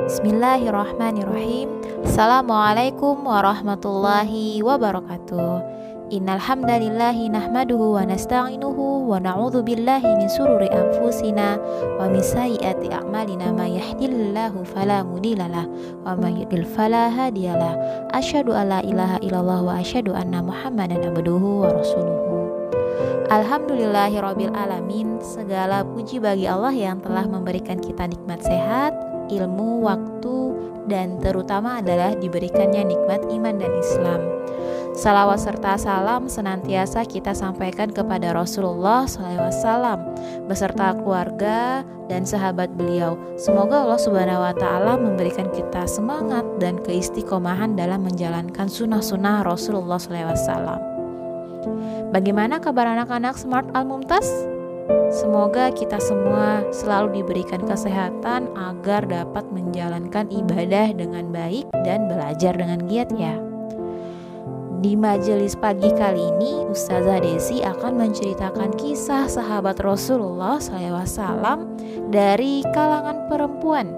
Bismillahirrahmanirrahim. Assalamualaikum warahmatullahi wabarakatuh. Innal hamdalillahi nahmaduhu wa nasta'inuhu wa na'udzu billahi min sururi anfusina wa min sayyiati a'malina may yahdihillahu fala mudhillalah wa may yudlil fala hadiyalah. Asyhadu alla ilaha illallah wa asyhadu anna Muhammadan abduhu wa rasuluhu. Alhamdulillahirabbil alamin. Segala puji bagi Allah yang telah memberikan kita nikmat sehat, ilmu, waktu, dan terutama adalah diberikannya nikmat iman dan Islam. Salawat serta salam senantiasa kita sampaikan kepada Rasulullah SAW beserta keluarga dan sahabat beliau. Semoga Allah Subhanahu wa Ta'ala memberikan kita semangat dan keistiqomahan dalam menjalankan sunnah-sunnah Rasulullah SAW. Bagaimana kabar anak-anak Smart Al-Mumtaz? Semoga kita semua selalu diberikan kesehatan agar dapat menjalankan ibadah dengan baik dan belajar dengan giat ya. Di majelis pagi kali ini, Ustazah Desi akan menceritakan kisah sahabat Rasulullah SAW dari kalangan perempuan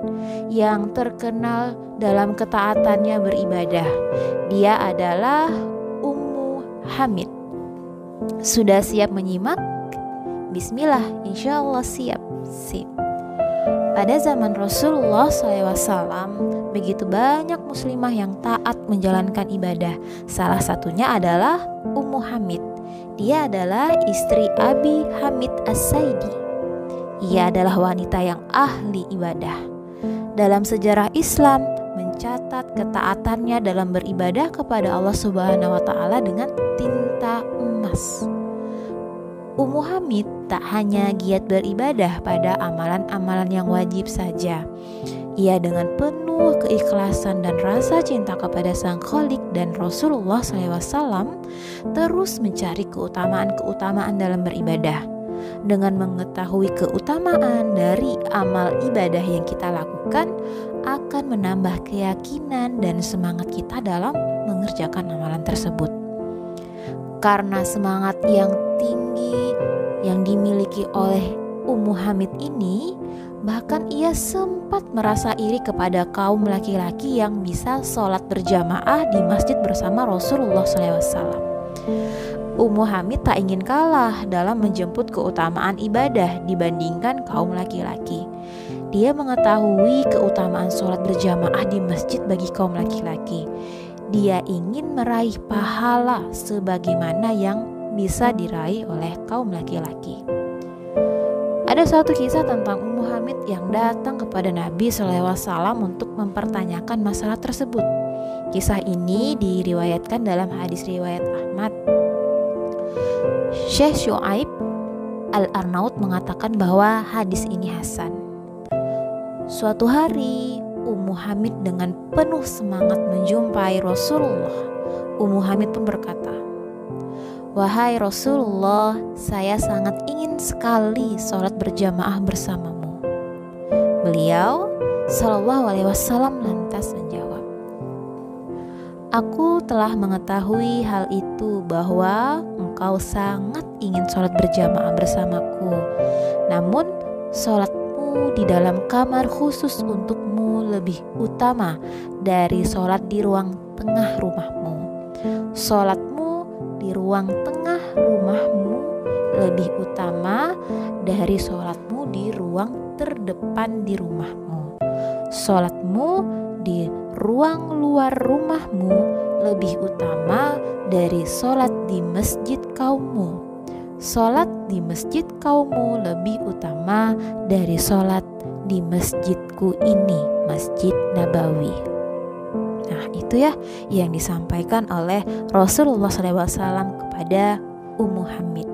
yang terkenal dalam ketaatannya beribadah. Dia adalah Ummu Hamid. Sudah siap menyimak? Bismillah, insya Allah siap. Pada zaman Rasulullah SAW, begitu banyak muslimah yang taat menjalankan ibadah. Salah satunya adalah Ummu Hamid. Dia adalah istri Abi Hamid As-Saidi. Ia adalah wanita yang ahli ibadah. Dalam sejarah Islam mencatat ketaatannya dalam beribadah kepada Allah Subhanahu wa Ta'ala dengan tinta emas. Ummu Hamid tak hanya giat beribadah pada amalan-amalan yang wajib saja. Ia dengan penuh keikhlasan dan rasa cinta kepada Sang Khalik dan Rasulullah SAW terus mencari keutamaan-keutamaan dalam beribadah. Dengan mengetahui keutamaan dari amal ibadah yang kita lakukan akan menambah keyakinan dan semangat kita dalam mengerjakan amalan tersebut. Karena semangat yang tinggi yang dimiliki oleh Ummu Hamid ini, bahkan ia sempat merasa iri kepada kaum laki-laki yang bisa sholat berjamaah di masjid bersama Rasulullah SAW. Ummu Hamid tak ingin kalah dalam menjemput keutamaan ibadah dibandingkan kaum laki-laki. Dia mengetahui keutamaan sholat berjamaah di masjid bagi kaum laki-laki. Dia ingin meraih pahala sebagaimana yang bisa diraih oleh kaum laki-laki. Ada suatu kisah tentang Ummu Hamid yang datang kepada Nabi SAW untuk mempertanyakan masalah tersebut. Kisah ini diriwayatkan dalam hadis riwayat Ahmad. Syekh Syu'aib Al-Arnaud mengatakan bahwa hadis ini hasan. Suatu hari Ummu Hamid dengan penuh semangat menjumpai Rasulullah. Ummu Hamid pun berkata, "Wahai Rasulullah, saya sangat ingin sekali sholat berjamaah bersamamu." Beliau Shallallahu Alaihi Wasallam lantas menjawab, "Aku telah mengetahui hal itu bahwa engkau sangat ingin sholat berjamaah bersamaku. Namun sholatmu di dalam kamar khusus untukmu lebih utama dari sholat di ruang tengah rumahmu. Sholatmu di ruang tengah rumahmu lebih utama dari sholatmu di ruang terdepan di rumahmu. Sholatmu di ruang luar rumahmu lebih utama dari sholat di masjid kaummu. Sholat di masjid kaummu lebih utama dari sholat di masjidku ini, Masjid Nabawi." Nah, itu ya yang disampaikan oleh Rasulullah SAW kepada Ummu Hamid.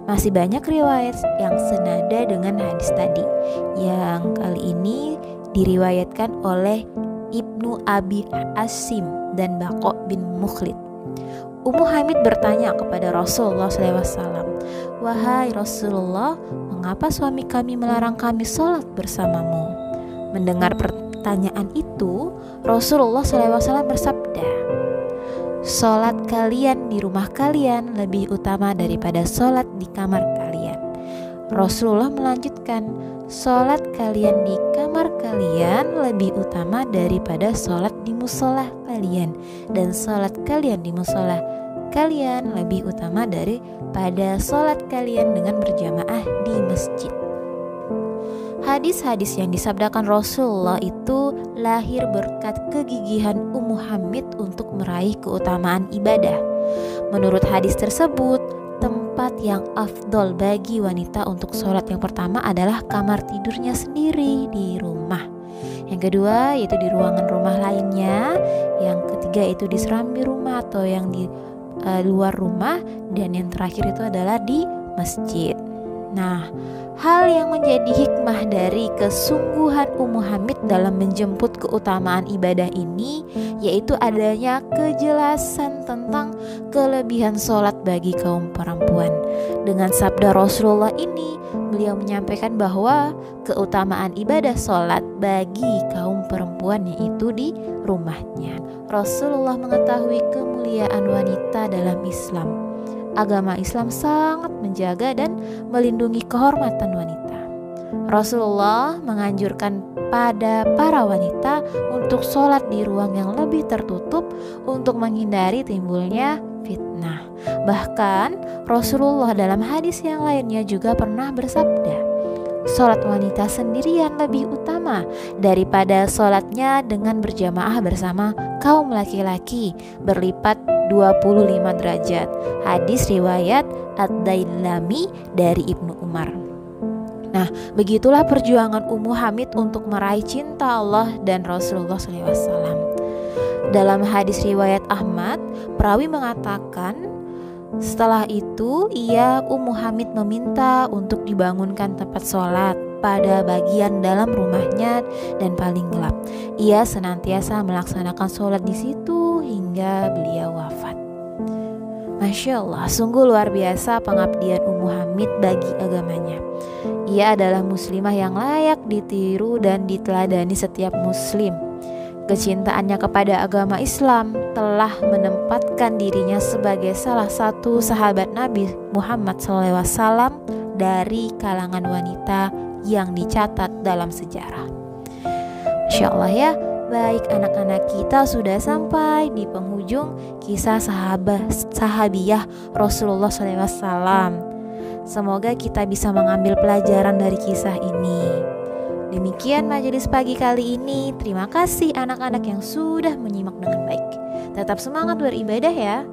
Masih banyak riwayat yang senada dengan hadis tadi, yang kali ini diriwayatkan oleh Ibnu Abi Asim dan Baqo bin Mukhlid. Ummu Hamid bertanya kepada Rasulullah SAW, "Wahai Rasulullah, mengapa suami kami melarang kami sholat bersamamu?" Mendengar pertanyaan itu, Rasulullah SAW bersabda, "Sholat kalian di rumah kalian lebih utama daripada sholat di kamar kalian." Rasulullah melanjutkan, sholat kalian di kamar kalian lebih utama daripada sholat di musola kalian, dan sholat kalian di musola kalian lebih utama daripada sholat kalian dengan berjamaah di masjid. Hadis-hadis yang disabdakan Rasulullah itu lahir berkat kegigihan Ummu Hamid untuk meraih keutamaan ibadah. Menurut hadis tersebut, tempat yang afdol bagi wanita untuk sholat yang pertama adalah kamar tidurnya sendiri di rumah. Yang kedua yaitu di ruangan rumah lainnya. Yang ketiga itu di serambi rumah atau yang di luar rumah. Dan yang terakhir itu adalah di masjid. Nah, hal yang menjadi hikmah dari kesungguhan Ummu Hamid dalam menjemput keutamaan ibadah ini yaitu adanya kejelasan tentang kelebihan sholat bagi kaum perempuan. Dengan sabda Rasulullah ini, beliau menyampaikan bahwa keutamaan ibadah sholat bagi kaum perempuan yaitu di rumahnya. Rasulullah mengetahui kemuliaan wanita dalam Islam. Agama Islam sangat menjaga dan melindungi kehormatan wanita. Rasulullah menganjurkan pada para wanita untuk sholat di ruang yang lebih tertutup untuk menghindari timbulnya fitnah. Bahkan Rasulullah dalam hadis yang lainnya juga pernah bersabda, sholat wanita sendirian lebih utama daripada sholatnya dengan berjamaah bersama kaum laki-laki berlipat 25 derajat. Hadis riwayat Ad-Dailami dari Ibnu Umar. Nah, begitulah perjuangan Ummu Hamid untuk meraih cinta Allah dan Rasulullah SAW. Dalam hadis riwayat Ahmad, perawi mengatakan, setelah itu Ummu Hamid meminta untuk dibangunkan tempat sholat pada bagian dalam rumahnya dan paling gelap. Ia senantiasa melaksanakan sholat di situ hingga beliau wafat. Masya Allah, sungguh luar biasa pengabdian Ummu Hamid bagi agamanya. Ia adalah muslimah yang layak ditiru dan diteladani setiap muslim. Kecintaannya kepada agama Islam telah menempatkan dirinya sebagai salah satu sahabat Nabi Muhammad SAW dari kalangan wanita yang dicatat dalam sejarah. Insya Allah ya, baik anak-anak, kita sudah sampai di penghujung kisah sahabiyah Rasulullah SAW. Semoga kita bisa mengambil pelajaran dari kisah ini. Demikian majelis pagi kali ini. Terima kasih anak-anak yang sudah menyimak dengan baik. Tetap semangat beribadah ya.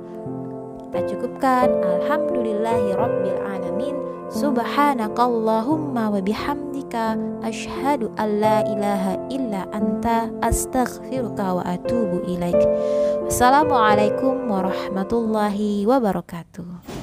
Kita cukupkan. Alhamdulillahirabbil alamin. Subhanakallahumma wa bihamdika asyhadu an la ilaha illa anta astaghfiruka wa atubu ilaik. Wassalamualaikum warahmatullahi wabarakatuh.